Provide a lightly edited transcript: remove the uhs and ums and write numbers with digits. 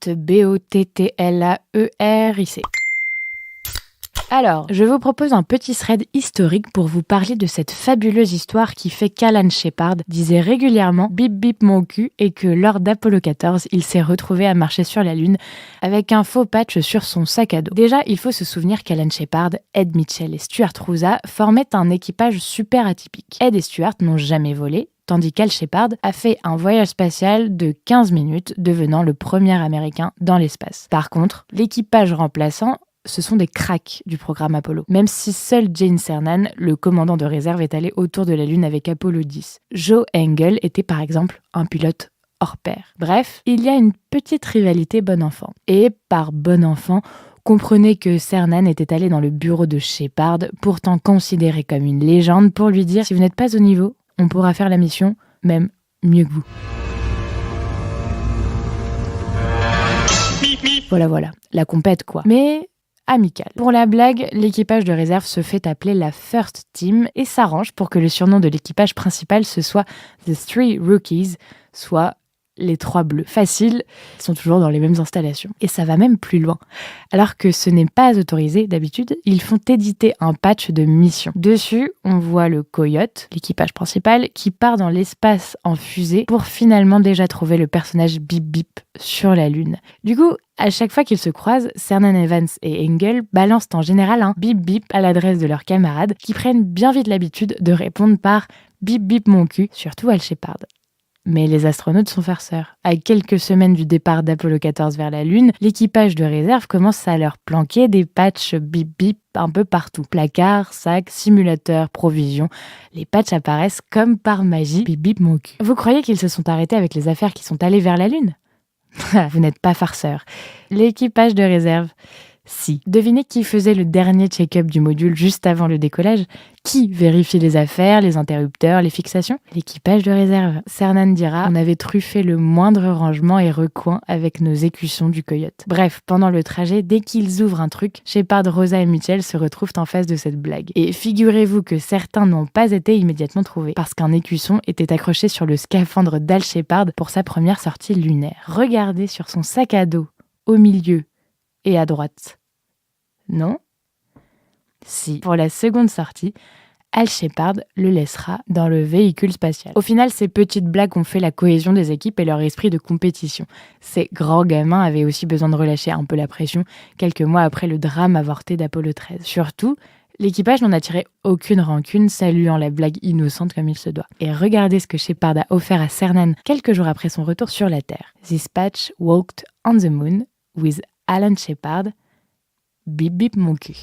@BOTTLAERIC. Alors, je vous propose un petit thread historique pour vous parler de cette fabuleuse histoire qui fait qu'Alan Shepard disait régulièrement « bip bip mon cul » et que lors d'Apollo 14, il s'est retrouvé à marcher sur la Lune avec un faux patch sur son sac à dos. Déjà, il faut se souvenir qu'Alan Shepard, Ed Mitchell et Stuart Roosa formaient un équipage super atypique. Ed et Stuart n'ont jamais volé, tandis qu'Al Shepard a fait un voyage spatial de 15 minutes, devenant le premier Américain dans l'espace. Par contre, l'équipage remplaçant, ce sont des cracks du programme Apollo. Même si seul Gene Cernan, le commandant de réserve, est allé autour de la Lune avec Apollo 10. Joe Engle était par exemple un pilote hors pair. Bref, il y a une petite rivalité bon enfant. Et par bon enfant, comprenez que Cernan était allé dans le bureau de Shepard, pourtant considéré comme une légende, pour lui dire « Si vous n'êtes pas au niveau, on pourra faire la mission, même mieux que vous. » Voilà, la compète quoi. Mais amical. Pour la blague, l'équipage de réserve se fait appeler la First Team et s'arrange pour que le surnom de l'équipage principal ce soit The Three Rookies, soit les 3 bleus. Facile, ils sont toujours dans les mêmes installations. Et ça va même plus loin. Alors que ce n'est pas autorisé d'habitude, ils font éditer un patch de mission. Dessus, on voit le Coyote, l'équipage principal, qui part dans l'espace en fusée pour finalement déjà trouver le personnage Bip Bip sur la Lune. Du coup, à chaque fois qu'ils se croisent, Cernan Evans et Engle balancent en général un bip bip à l'adresse de leurs camarades qui prennent bien vite l'habitude de répondre par bip bip mon cul, surtout Al Shepard. Mais les astronautes sont farceurs. À quelques semaines du départ d'Apollo 14 vers la Lune, l'équipage de réserve commence à leur planquer des patchs bip bip un peu partout. Placards, sacs, simulateurs, provisions. Les patchs apparaissent comme par magie. Bip bip mon cul. Vous croyez qu'ils se sont arrêtés avec les affaires qui sont allées vers la Lune ? Vous n'êtes pas farceur. L'équipage de réserve, si. Devinez qui faisait le dernier check-up du module juste avant le décollage ? Qui vérifie les affaires, les interrupteurs, les fixations ? L'équipage de réserve. Cernan dira « On avait truffé le moindre rangement et recoin avec nos écussons du Coyote ». Bref, pendant le trajet, dès qu'ils ouvrent un truc, Shepard, Roosa et Mitchell se retrouvent en face de cette blague. Et figurez-vous que certains n'ont pas été immédiatement trouvés, parce qu'un écusson était accroché sur le scaphandre d'Al Shepard pour sa première sortie lunaire. Regardez sur son sac à dos, au milieu et à droite. Non ? Si. Pour la seconde sortie, Al Shepard le laissera dans le véhicule spatial. Au final, ces petites blagues ont fait la cohésion des équipes et leur esprit de compétition. Ces grands gamins avaient aussi besoin de relâcher un peu la pression quelques mois après le drame avorté d'Apollo 13. Surtout, l'équipage n'en a tiré aucune rancune, saluant la blague innocente comme il se doit. Et regardez ce que Shepard a offert à Cernan quelques jours après son retour sur la Terre. This patch walked on the moon with Alan Shepard. Bip bip mon cul.